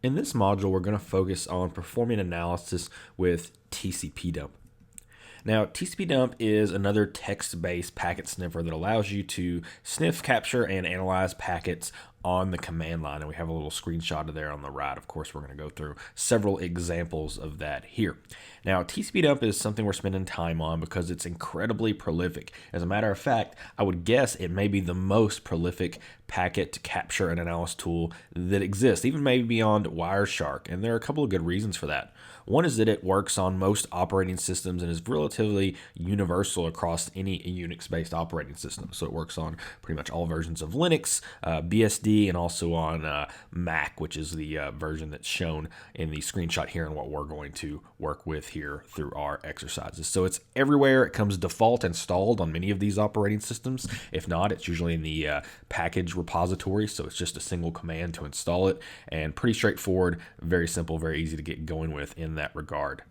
In this module, we're going to focus on performing analysis with Tcpdump. Now, Tcpdump is another text-based packet sniffer that allows you to sniff, capture, and analyze packets on the command line. And we have a little screenshot of there on the right. Of course, we're going to go through several examples of that here. Now, Tcpdump is something we're spending time on because it's incredibly prolific. As a matter of fact, I would guess it may be the most prolific packet capture and analysis tool that exists, even maybe beyond Wireshark. And there are a couple of good reasons for that. One is that it works on most operating systems and is relatively universal across any Unix-based operating system. So it works on pretty much all versions of Linux, BSD, and also on Mac, which is the version that's shown in the screenshot here and what we're going to work with here through our exercises. So it's everywhere. It comes default installed on many of these operating systems. If not, it's usually in the package repository. So it's just a single command to install it, and pretty straightforward, very simple, very easy to get going with in that regard.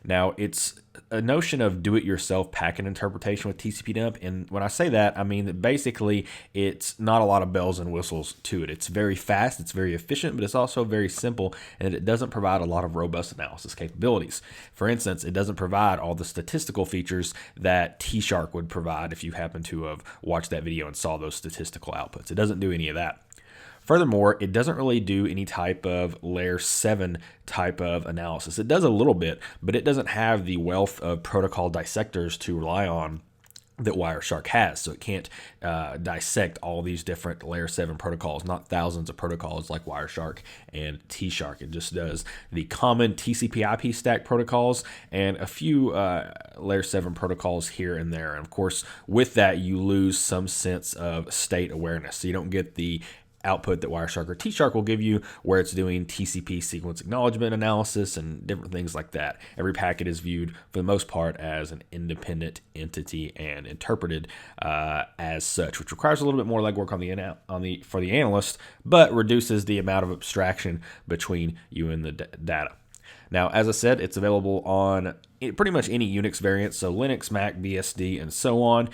Now, it's a notion of do-it-yourself packet interpretation with Tcpdump, and when I say that, I mean that basically it's not a lot of bells and whistles to it. It's very fast, it's very efficient, but it's also very simple, and it doesn't provide a lot of robust analysis capabilities. For instance, it doesn't provide all the statistical features that T-Shark would provide if you happen to have watched that video and saw those statistical outputs. It doesn't do any of that. Furthermore, it doesn't really do any type of layer 7 type of analysis. It does a little bit, but it doesn't have the wealth of protocol dissectors to rely on that Wireshark has. So it can't dissect all these different layer 7 protocols, not thousands of protocols like Wireshark and T-Shark. It just does the common TCP/IP stack protocols and a few layer 7 protocols here and there. And of course, with that, you lose some sense of state awareness. So you don't get the output that Wireshark or T-Shark will give you, where it's doing TCP sequence acknowledgement analysis and different things like that. Every packet is viewed, for the most part, as an independent entity and interpreted as such, which requires a little bit more legwork for the analyst, but reduces the amount of abstraction between you and the data. Now, as I said, it's available on pretty much any Unix variant, so Linux, Mac, BSD, and so on.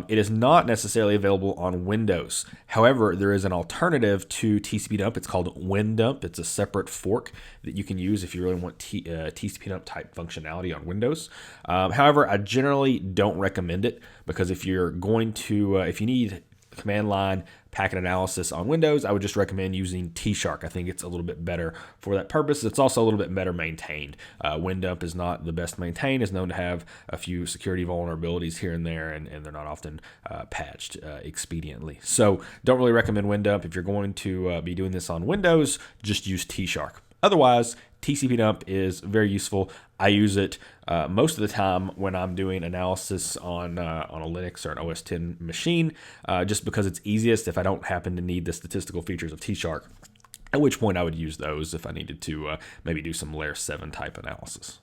It is not necessarily available on Windows. However, there is an alternative to Tcpdump. It's called WinDump. It's a separate fork that you can use if you really want Tcpdump type functionality on Windows. However, I generally don't recommend it because if you're going to, if you need command line packet analysis on Windows, I would just recommend using T-Shark. I think it's a little bit better for that purpose. It's also a little bit better maintained. WinDump is not the best maintained, is known to have a few security vulnerabilities here and there, and they're not often patched expediently. So don't really recommend WinDump. If you're going to be doing this on Windows, just use T-Shark. Otherwise, Tcpdump is very useful. I use it most of the time when I'm doing analysis on a Linux or an OS X machine, just because it's easiest if I don't happen to need the statistical features of T-Shark, at which point I would use those if I needed to maybe do some layer 7 type analysis.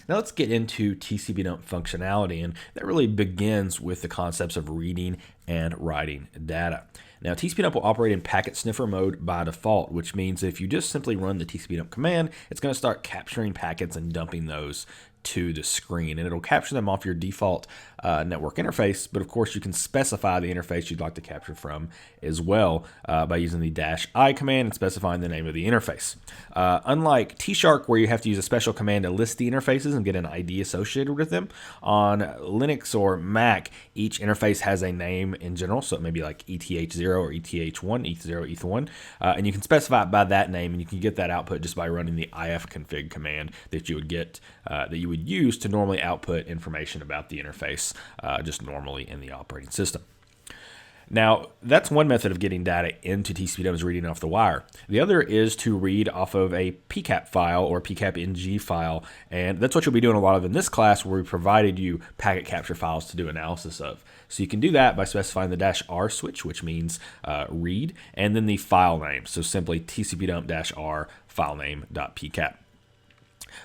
Now let's get into Tcpdump functionality, and that really begins with the concepts of reading and writing data. Now, Tcpdump will operate in packet sniffer mode by default, which means if you just simply run the Tcpdump command, it's going to start capturing packets and dumping those to the screen, and it'll capture them off your default network interface, but of course you can specify the interface you'd like to capture from as well by using the -i command and specifying the name of the interface. Unlike T-Shark, where you have to use a special command to list the interfaces and get an ID associated with them, on Linux or Mac, each interface has a name in general, so it may be like ETH0 or ETH1, ETH0, ETH1, and you can specify it by that name, and you can get that output just by running the ifconfig command that you would get, that you would use to normally output information about the interface just normally in the operating system. Now, that's one method of getting data into Tcpdump, is reading off the wire. The other is to read off of a PCAP file or PCAP-ng file, and that's what you'll be doing a lot of in this class, where we provided you packet capture files to do analysis of. So you can do that by specifying the -r switch, which means read, and then the file name. So simply tcpdump-r filename.pcap.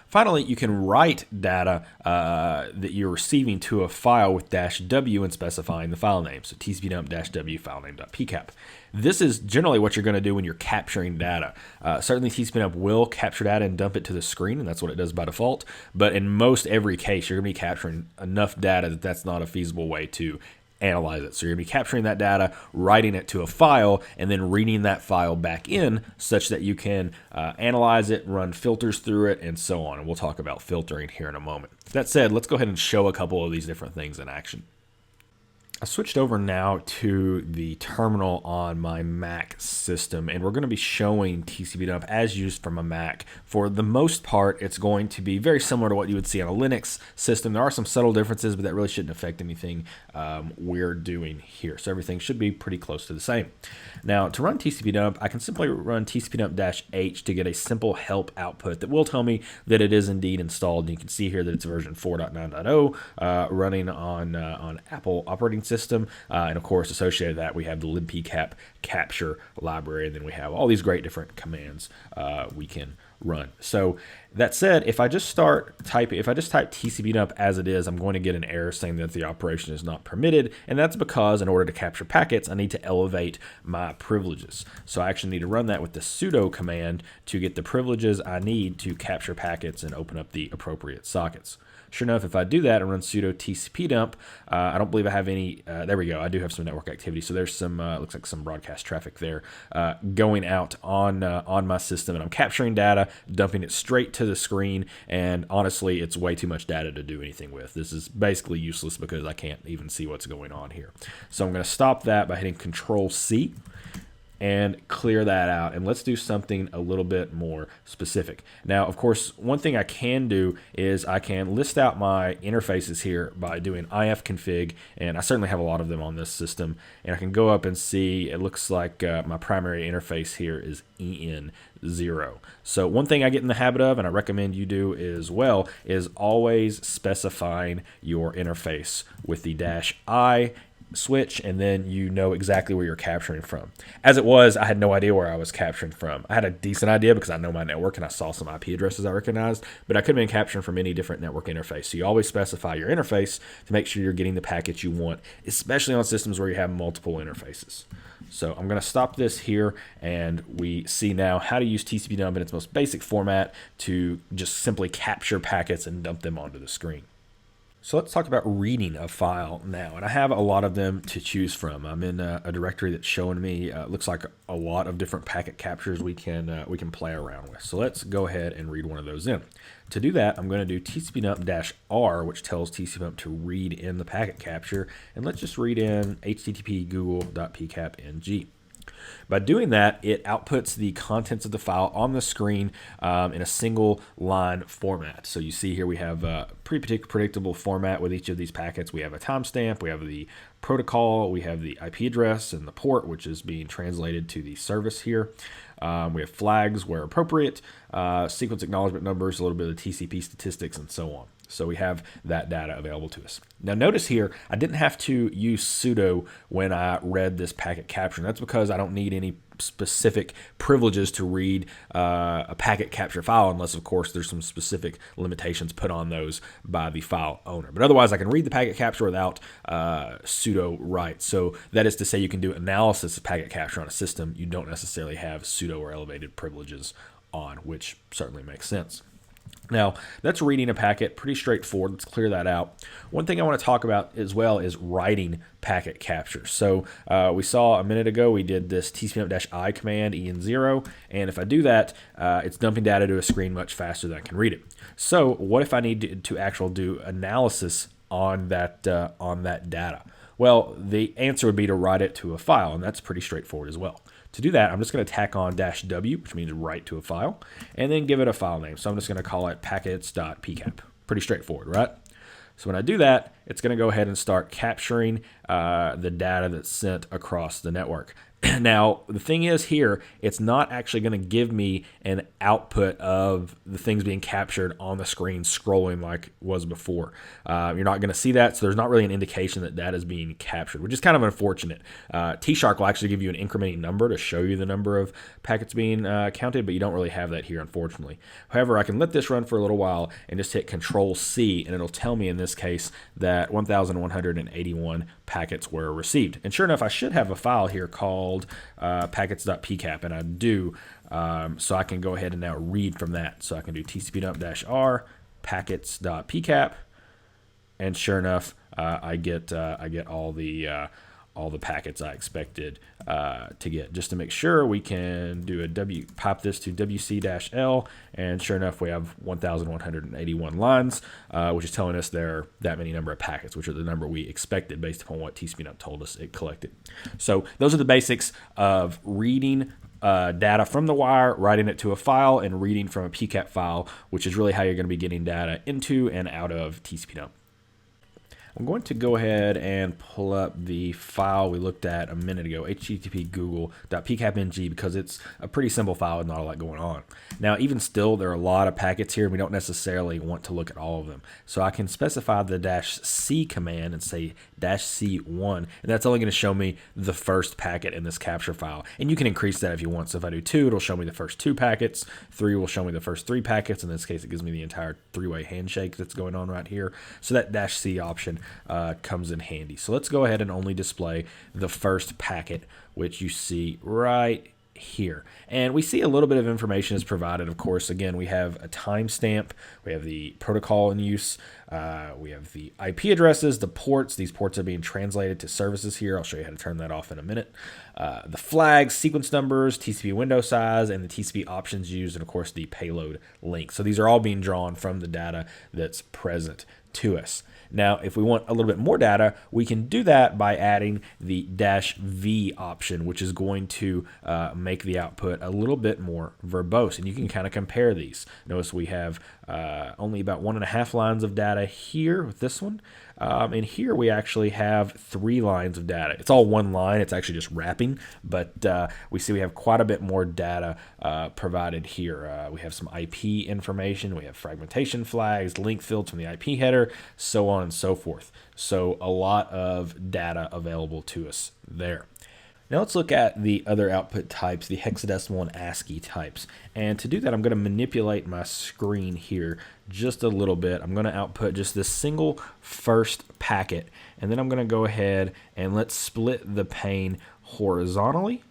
Finally, you can write data that you're receiving to a file with -w and specifying the file name. So tcpdump-w filename.pcap. This is generally what you're going to do when you're capturing data. Certainly, Tcpdump will capture data and dump it to the screen, and that's what it does by default. But in most every case, you're going to be capturing enough data that that's not a feasible way to analyze it. So you're going to be capturing that data, writing it to a file, and then reading that file back in such that you can analyze it, run filters through it, and so on. And we'll talk about filtering here in a moment. That said, let's go ahead and show a couple of these different things in action. I switched over now to the terminal on my Mac system, and we're going to be showing Tcpdump as used from a Mac. For the most part, it's going to be very similar to what you would see on a Linux system. There are some subtle differences, but that really shouldn't affect anything we're doing here. So everything should be pretty close to the same. Now, to run Tcpdump, I can simply run tcpdump-h to get a simple help output that will tell me that it is indeed installed. And you can see here that it's version 4.9.0 running on Apple operating system, and of course associated with that we have the libpcap capture library, and then we have all these great different commands we can run. So that said, if I just type tcpdump as it is, I'm going to get an error saying that the operation is not permitted, and that's because in order to capture packets I need to elevate my privileges. So I actually need to run that with the sudo command to get the privileges I need to capture packets and open up the appropriate sockets. Sure enough, if I do that and run sudo tcpdump, I don't believe I have any, there we go, I do have some network activity. So there's some, looks like some broadcast traffic there going out on my system, and I'm capturing data, dumping it straight to the screen, and honestly, it's way too much data to do anything with. This is basically useless because I can't even see what's going on here. So I'm going to stop that by hitting Control-C and clear that out, and let's do something a little bit more specific. Now, of course, one thing I can do is I can list out my interfaces here by doing ifconfig, and I certainly have a lot of them on this system, and I can go up and see it looks like my primary interface here is EN0. So one thing I get in the habit of, and I recommend you do as well, is always specifying your interface with the -I switch, and then you know exactly where you're capturing from. As it was, I had no idea where I was capturing from. I had a decent idea because I know my network and I saw some IP addresses I recognized, but I could have been capturing from any different network interface. So you always specify your interface to make sure you're getting the packets you want, especially on systems where you have multiple interfaces. So I'm going to stop this here, and we see now how to use Tcpdump in its most basic format to just simply capture packets and dump them onto the screen. So let's talk about reading a file now, and I have a lot of them to choose from. I'm in a directory that's showing me looks like a lot of different packet captures we can play around with. So let's go ahead and read one of those in. To do that, I'm going to do tcpdump-r, which tells tcpdump to read in the packet capture, and let's just read in http google.pcapng. By doing that, it outputs the contents of the file on the screen in a single line format. So you see here we have a pretty predictable format with each of these packets. We have a timestamp, we have the protocol, we have the IP address and the port, which is being translated to the service here. We have flags where appropriate, sequence acknowledgement numbers, a little bit of TCP statistics, and so on. So we have that data available to us. Now notice here, I didn't have to use sudo when I read this packet capture. And that's because I don't need any specific privileges to read a packet capture file, unless of course there's some specific limitations put on those by the file owner. But otherwise I can read the packet capture without sudo write. So that is to say you can do analysis of packet capture on a system you don't necessarily have sudo or elevated privileges on, which certainly makes sense. Now, that's reading a packet, pretty straightforward. Let's clear that out. One thing I want to talk about as well is writing packet capture. So we saw a minute ago, we did this tcpdump-I command, EN0, and if I do that, it's dumping data to a screen much faster than I can read it. So what if I need to actually do analysis on that data? Well, the answer would be to write it to a file, and that's pretty straightforward as well. To do that, I'm just going to tack on -W, which means write to a file, and then give it a file name. So I'm just going to call it packets.pcap. Pretty straightforward, right? So when I do that, it's going to go ahead and start capturing the data that's sent across the network. Now, the thing is here, it's not actually going to give me an output of the things being captured on the screen scrolling like it was before. You're not going to see that, so there's not really an indication that that is being captured, which is kind of unfortunate. Tshark will actually give you an incrementing number to show you the number of packets being counted, but you don't really have that here, unfortunately. However, I can let this run for a little while and just hit Control-C, and it'll tell me in this case that 1,181 packets were received. And sure enough, I should have a file here called packets.pcap, and I do. So I can go ahead and now read from that. So I can do tcpdump-r packets.pcap, and sure enough, I get all the packets I expected to get. Just to make sure, we can do a pop this to WC-L, and sure enough, we have 1,181 lines, which is telling us there are that many number of packets, which are the number we expected based upon what Tcpdump told us it collected. So those are the basics of reading data from the wire, writing it to a file, and reading from a PCAP file, which is really how you're going to be getting data into and out of Tcpdump. I'm going to go ahead and pull up the file we looked at a minute ago, http://google.pcapng, because it's a pretty simple file with not a lot going on. Now, even still, there are a lot of packets here, and we don't necessarily want to look at all of them. So I can specify the -c command and say -c1, and that's only going to show me the first packet in this capture file. And you can increase that if you want. So if I do 2, it'll show me the first 2 packets. 3 will show me the first 3 packets. In this case, it gives me the entire 3-way handshake that's going on right here. So that -c option comes in handy. So let's go ahead and only display the first packet, which you see right here. And we see a little bit of information is provided. Of course, again, we have a timestamp, we have the protocol in use, we have the IP addresses, the ports. These ports are being translated to services here. I'll show you how to turn that off in a minute. The flags, sequence numbers, TCP window size, and the TCP options used, and of course the payload link. So these are all being drawn from the data that's present to us. Now, if we want a little bit more data, we can do that by adding the -v option, which is going to make the output a little bit more verbose. And you can kind of compare these. Notice we have only about 1.5 lines of data here with this one. And here we actually have 3 lines of data. It's all one line. It's actually just wrapping, but we see we have quite a bit more data provided here. We have some IP information. We have fragmentation flags, link fields from the IP header, so on and so forth. So a lot of data available to us there. Now let's look at the other output types, the hexadecimal and ASCII types. And to do that, I'm going to manipulate my screen here just a little bit. I'm going to output just this single first packet, and then I'm going to go ahead and let's split the pane horizontally.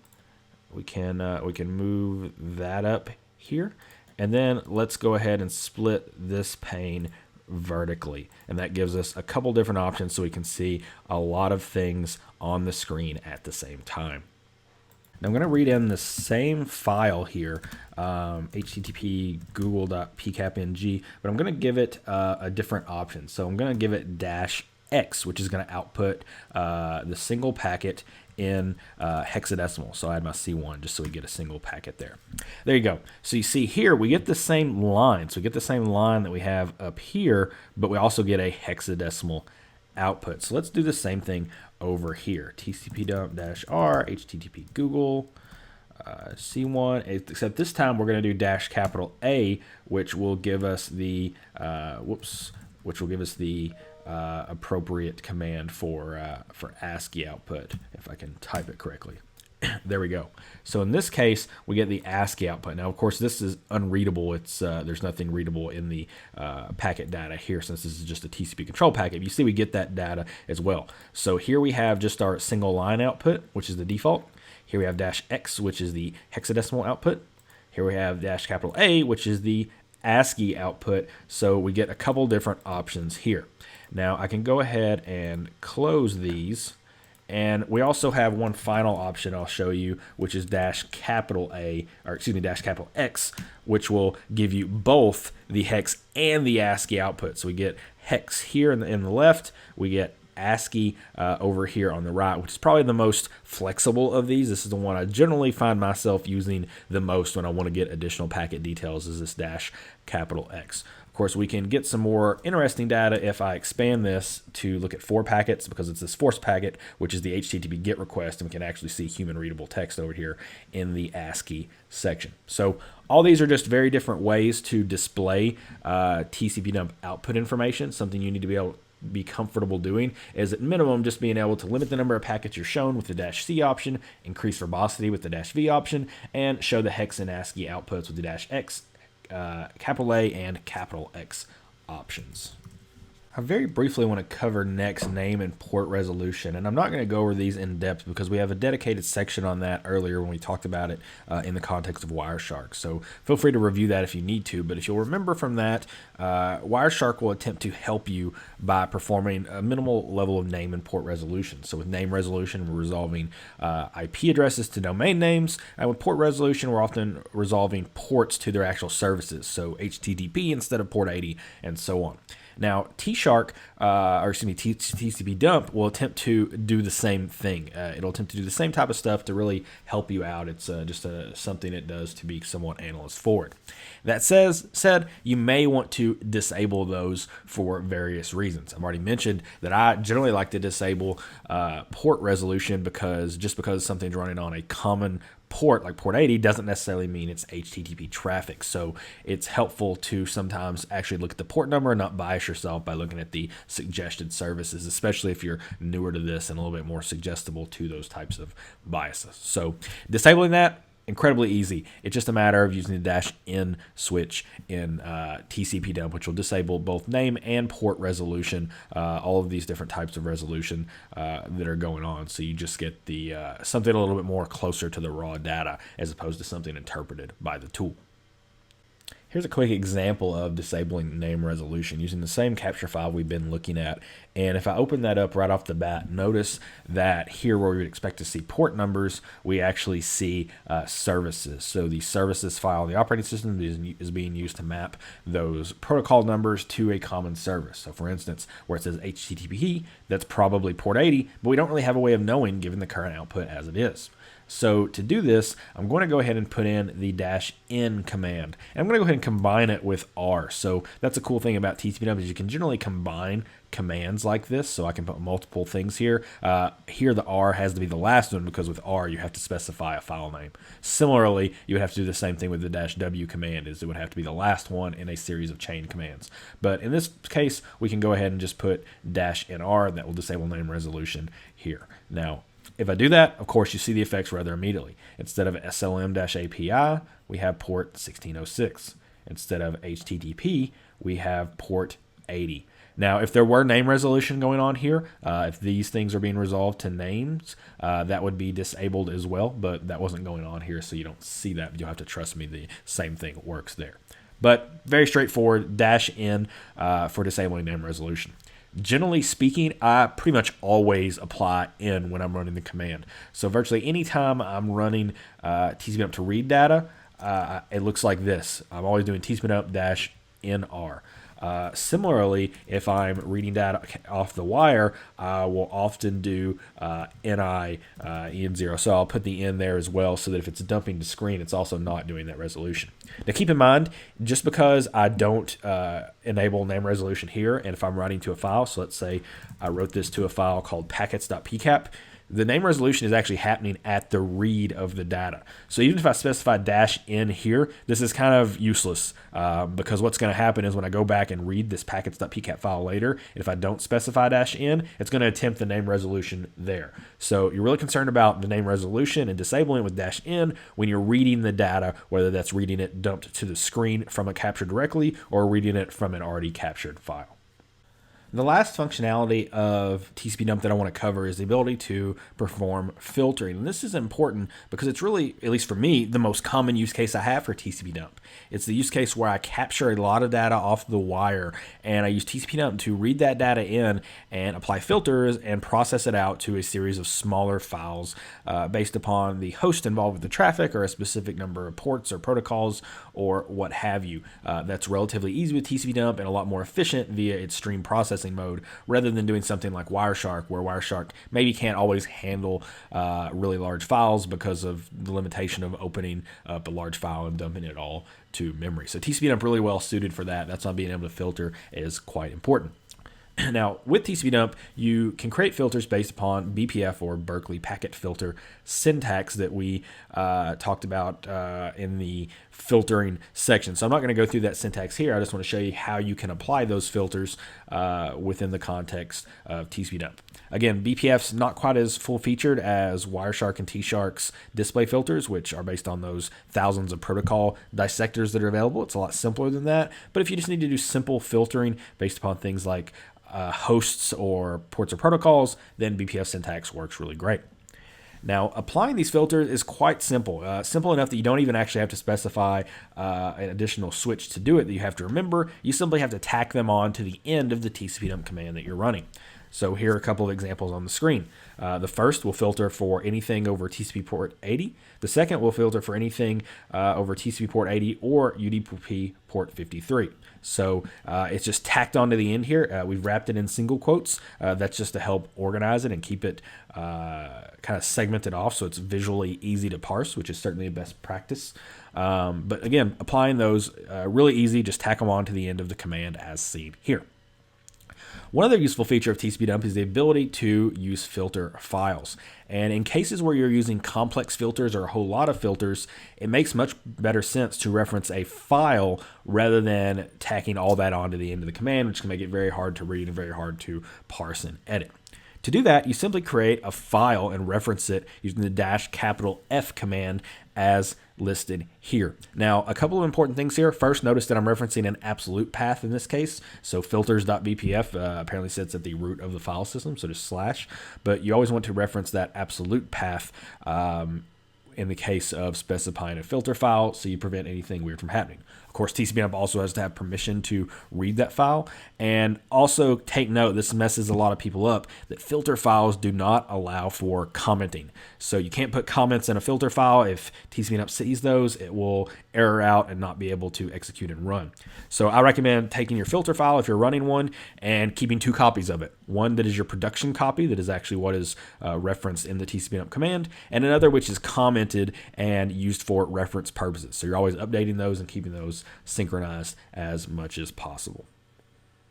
We can move that up here, and then let's go ahead and split this pane vertically, and that gives us a couple different options so we can see a lot of things on the screen at the same time. Now I'm going to read in the same file here, http google.pcapng, but I'm going to give it a different option. So I'm going to give it -x, which is going to output the single packet in hexadecimal. So I add my C1 just so we get a single packet there. There you go. So you see here we get the same line. So we get the same line that we have up here, but we also get a hexadecimal output. So let's do the same thing over here. Tcpdump -r http google C1, except this time we're going to do -A, which will give us the appropriate command for ASCII output, if I can type it correctly. There we go. So in this case, we get the ASCII output. Now, of course, this is unreadable. It's there's nothing readable in the packet data here, since this is just a TCP control packet. You see we get that data as well. So here we have just our single line output, which is the default. Here we have -x, which is the hexadecimal output. Here we have -A, which is the ASCII output. So we get a couple different options here. Now I can go ahead and close these, and we also have one final option I'll show you, which is -X, which will give you both the hex and the ASCII output. So we get hex here in the left, we get ASCII over here on the right, which is probably the most flexible of these. This is the one I generally find myself using the most when I want to get additional packet details, is this -X. Of course, we can get some more interesting data if I expand this to look at 4 packets, because it's this force packet, which is the HTTP GET request, and we can actually see human readable text over here in the ASCII section. So all these are just very different ways to display Tcpdump output information. Something you need to be comfortable doing is, at minimum, just being able to limit the number of packets you're shown with the -C option, increase verbosity with the -V option, and show the hex and ASCII outputs with the -X, A, and X options. I very briefly want to cover next name and port resolution, and I'm not going to go over these in depth because we have a dedicated section on that earlier when we talked about it in the context of Wireshark. So feel free to review that if you need to, but if you'll remember from that, Wireshark will attempt to help you by performing a minimal level of name and port resolution. So with name resolution, we're resolving IP addresses to domain names, and with port resolution, we're often resolving ports to their actual services, so HTTP instead of port 80, and so on. Now, Tcpdump will attempt to do the same thing. It'll attempt to do the same type of stuff to really help you out. It's just something it does to be somewhat analyst forward. That said, you may want to disable those for various reasons. I've already mentioned that I generally like to disable port resolution because something's running on a common port like port 80 doesn't necessarily mean it's HTTP traffic. So it's helpful to sometimes actually look at the port number and not bias yourself by looking at the suggested services, especially if you're newer to this and a little bit more suggestible to those types of biases. So disabling that, incredibly easy. It's just a matter of using the -n switch in Tcpdump, which will disable both name and port resolution, all of these different types of resolution that are going on. So you just get the something a little bit more closer to the raw data as opposed to something interpreted by the tool. Here's a quick example of disabling name resolution using the same capture file we've been looking at. And if I open that up right off the bat, notice that here where we would expect to see port numbers, we actually see services. So the services file in the operating system is being used to map those protocol numbers to a common service. So for instance, where it says HTTP, that's probably port 80, but we don't really have a way of knowing given the current output as it is. So to do this, I'm going to go ahead and put in the -n command. And I'm going to go ahead and combine it with R. So that's a cool thing about Tcpdump is you can generally combine commands like this. So I can put multiple things here. Here the R has to be the last one because with R you have to specify a file name. Similarly, you would have to do the same thing with the -w command, is it would have to be the last one in a series of chain commands. But in this case, we can go ahead and just put -nr, and that will disable name resolution here. Now, if I do that, of course, you see the effects rather immediately. Instead of SLM-API, we have port 1606. Instead of HTTP, we have port 80. Now, if there were name resolution going on here, if these things are being resolved to names, that would be disabled as well, but that wasn't going on here, so you don't see that. You'll have to trust me, the same thing works there. But very straightforward, -n for disabling name resolution. Generally speaking, I pretty much always apply in when I'm running the command. So virtually anytime I'm running Tcpdump to read data, it looks like this. I'm always doing Tcpdump -nr. Similarly, if I'm reading data off the wire, I will often do ni en0. So I'll put the n there as well so that if it's dumping to screen, it's also not doing that resolution. Now keep in mind, just because I don't enable name resolution here, and if I'm writing to a file, so let's say I wrote this to a file called packets.pcap, the name resolution is actually happening at the read of the data. So even if I specify -n here, this is kind of useless because what's going to happen is when I go back and read this packets.pcap file later, and if I don't specify -n, it's going to attempt the name resolution there. So you're really concerned about the name resolution and disabling it with -n when you're reading the data, whether that's reading it dumped to the screen from a capture directly or reading it from an already captured file. The last functionality of Tcpdump that I want to cover is the ability to perform filtering. And this is important because it's really, at least for me, the most common use case I have for Tcpdump. It's the use case where I capture a lot of data off the wire, and I use Tcpdump to read that data in and apply filters and process it out to a series of smaller files based upon the host involved with the traffic or a specific number of ports or protocols or what have you. That's relatively easy with Tcpdump and a lot more efficient via its stream processing mode rather than doing something like Wireshark, where Wireshark maybe can't always handle really large files because of the limitation of opening up a large file and dumping it all to memory. So Tcpdump really well suited for that. That's why being able to filter is quite important. Now, with Tcpdump, you can create filters based upon BPF or Berkeley packet filter syntax that we talked about in the filtering section. So I'm not going to go through that syntax here. I just want to show you how you can apply those filters within the context of Tcpdump. Again, BPF's not quite as full-featured as Wireshark and Tshark's display filters, which are based on those thousands of protocol dissectors that are available. It's a lot simpler than that. But if you just need to do simple filtering based upon things like hosts or ports or protocols, then BPF syntax works really great. Now, applying these filters is quite simple. Simple enough that you don't even actually have to specify an additional switch to do it that you have to remember. You simply have to tack them on to the end of the tcpdump command that you're running. So here are a couple of examples on the screen. The first will filter for anything over TCP port 80. The second will filter for anything over TCP port 80 or UDP port 53. So it's just tacked onto the end here. We've wrapped it in single quotes. That's just to help organize it and keep it kind of segmented off so it's visually easy to parse, which is certainly a best practice. But again, applying those really easy, just tack them on to the end of the command as seen here. One other useful feature of Tcpdump is the ability to use filter files. And in cases where you're using complex filters or a whole lot of filters, it makes much better sense to reference a file rather than tacking all that onto the end of the command, which can make it very hard to read and very hard to parse and edit. To do that, you simply create a file and reference it using the -F command as listed here. Now, a couple of important things here. First, notice that I'm referencing an absolute path in this case. So filters.bpf apparently sits at the root of the file system, so just slash. But you always want to reference that absolute path in the case of specifying a filter file so you prevent anything weird from happening. Of course, Tcpdump also has to have permission to read that file. And also take note, this messes a lot of people up, that filter files do not allow for commenting. So you can't put comments in a filter file. If Tcpdump sees those, it will error out and not be able to execute and run. So I recommend taking your filter file if you're running one and keeping 2 copies of it. One that is your production copy, that is actually what is referenced in the Tcpdump command, and another which is commented and used for reference purposes. So you're always updating those and keeping those synchronized as much as possible.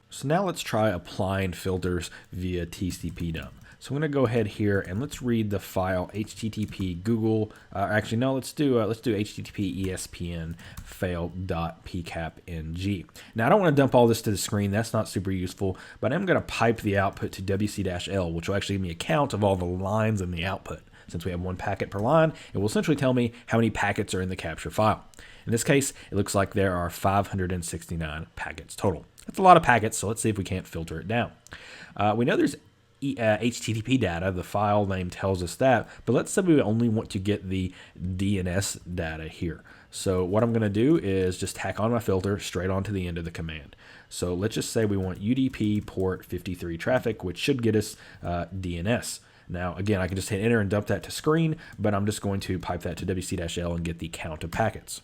So now let's try applying filters via Tcpdump. So I'm going to go ahead here and let's read the file http google. Actually, no, let's do http espn fail.pcapng. Now I don't want to dump all this to the screen. That's not super useful, but I'm going to pipe the output to wc-l, which will actually give me a count of all the lines in the output. Since we have 1 packet per line, it will essentially tell me how many packets are in the capture file. In this case, it looks like there are 569 packets total. That's a lot of packets, so let's see if we can't filter it down. We know there's HTTP data, the file name tells us that, but let's say we only want to get the DNS data here. So what I'm going to do is just tack on my filter straight onto the end of the command. So let's just say we want UDP port 53 traffic, which should get us DNS. Now, again, I can just hit enter and dump that to screen, but I'm just going to pipe that to wc-l and get the count of packets.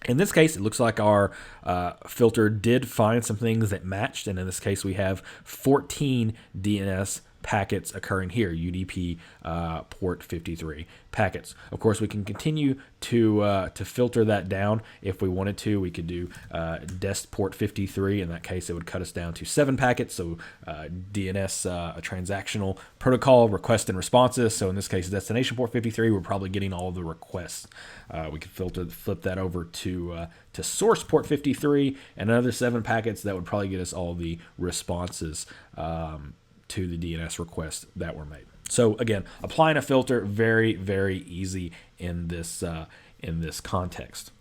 In this case, it looks like our filter did find some things that matched, and in this case, we have 14 DNS packets occurring here, UDP port 53 packets. Of course, we can continue to filter that down if we wanted to. We could do dest port 53. In that case, it would cut us down to 7 packets. So DNS, a transactional protocol, request and responses. So in this case, destination port 53, we're probably getting all of the requests. We could flip that over to source port 53 and another 7 packets. That would probably get us all the responses to the DNS requests that were made. So again, applying a filter, very, very easy in this context.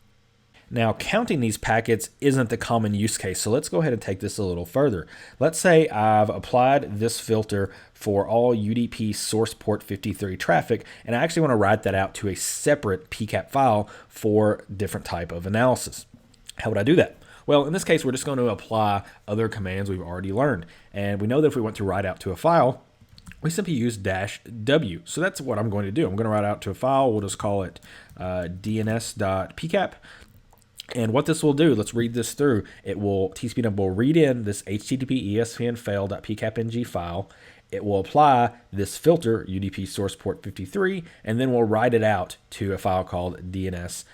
Now, counting these packets isn't the common use case, so let's go ahead and take this a little further. Let's say I've applied this filter for all UDP source port 53 traffic, and I actually want to write that out to a separate PCAP file for different type of analysis. How would I do that? Well, in this case, we're just going to apply other commands we've already learned. And we know that if we want to write out to a file, we simply use -w. So that's what I'm going to do. I'm going to write out to a file. We'll just call it dns.pcap. And what this will do, let's read this through. Tcpdump will read in this http espn fail.pcapng file. It will apply this filter, UDP source port 53, and then we'll write it out to a file called dns.pcap.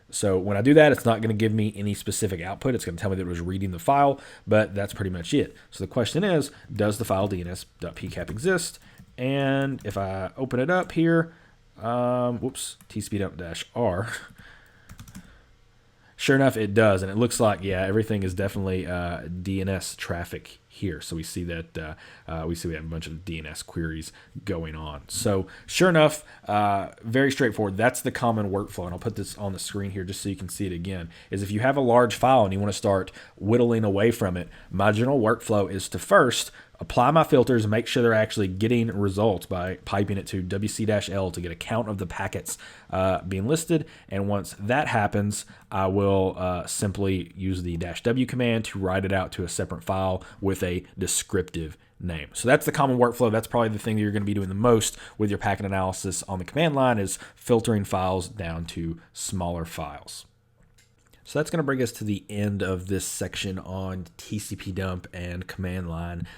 So when I do that, it's not going to give me any specific output. It's going to tell me that it was reading the file, but that's pretty much it. So the question is, does the file dns.pcap exist? And if I open it up here, tcpdump-r, sure enough, it does. And it looks like, yeah, everything is definitely DNS traffic here. So we see that we have a bunch of DNS queries going on. So sure enough, very straightforward. That's the common workflow. And I'll put this on the screen here just so you can see it again, is if you have a large file and you want to start whittling away from it, my general workflow is to first apply my filters and make sure they're actually getting results by piping it to wc-l to get a count of the packets being listed. And once that happens, I will simply use the -w command to write it out to a separate file with a descriptive name. So that's the common workflow. That's probably the thing that you're going to be doing the most with your packet analysis on the command line, is filtering files down to smaller files. So that's going to bring us to the end of this section on Tcpdump and command line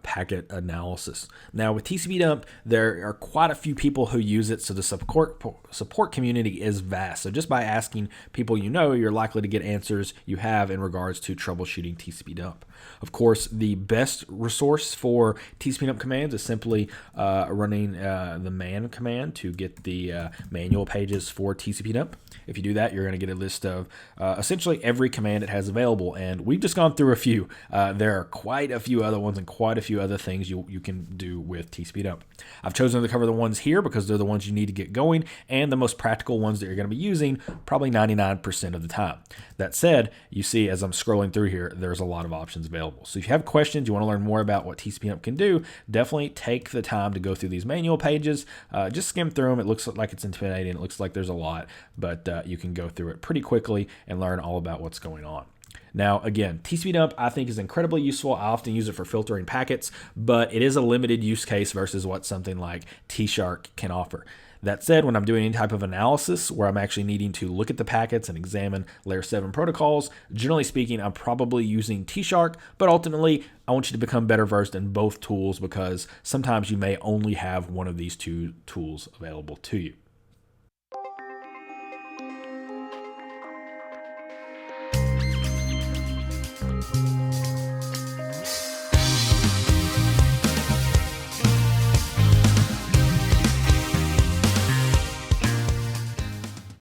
packet analysis. Now with Tcpdump, there are quite a few people who use it, so the support community is vast. So just by asking people you know, you're likely to get answers you have in regards to troubleshooting Tcpdump. Of course, the best resource for Tcpdump commands is simply running the man command to get the manual pages for Tcpdump. If you do that, you're going to get a list of essentially every command it has available, and we've just gone through a few. There are quite a few other ones and quite a few other things you can do with Tcpdump. I've chosen to cover the ones here because they're the ones you need to get going and the most practical ones that you're going to be using probably 99% of the time. That said, you see as I'm scrolling through here, there's a lot of options available. So if you have questions, you want to learn more about what Tcpdump can do, definitely take the time to go through these manual pages. Just skim through them. It looks like it's intimidating. It looks like there's a lot, but you can go through it pretty quickly and learn all about what's going on. Now, again, Tcpdump I think is incredibly useful. I often use it for filtering packets, but it is a limited use case versus what something like Wireshark can offer. That said, when I'm doing any type of analysis where I'm actually needing to look at the packets and examine layer 7 protocols, generally speaking, I'm probably using Wireshark, but ultimately I want you to become better versed in both tools because sometimes you may only have one of these two tools available to you.